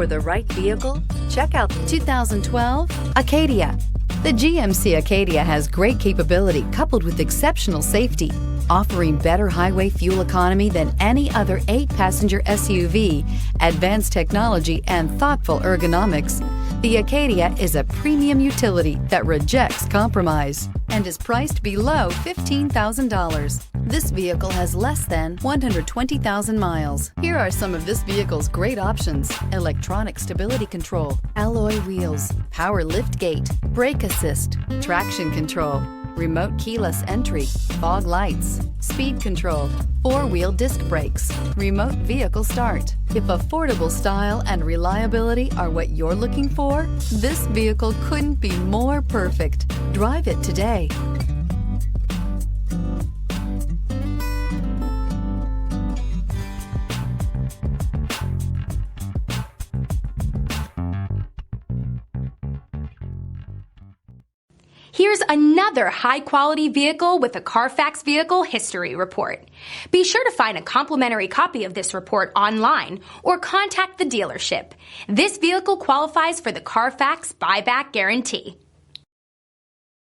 For the right vehicle, check out the 2012 Acadia. The GMC Acadia has great capability coupled with exceptional safety, offering better highway fuel economy than any other 8-passenger SUV, advanced technology, and thoughtful ergonomics. The Acadia is a premium utility that rejects compromise and is priced below $15,000. This vehicle has less than 120,000 miles. Here are some of this vehicle's great options: electronic stability control, alloy wheels, power liftgate, brake assist, traction control, remote keyless entry, fog lights, speed control, 4-wheel disc brakes, remote vehicle start. If affordable style and reliability are what you're looking for, this vehicle couldn't be more perfect. Drive it today. Here's another high-quality vehicle with a Carfax Vehicle History Report. Be sure to find a complimentary copy of this report online or contact the dealership. This vehicle qualifies for the Carfax Buyback Guarantee.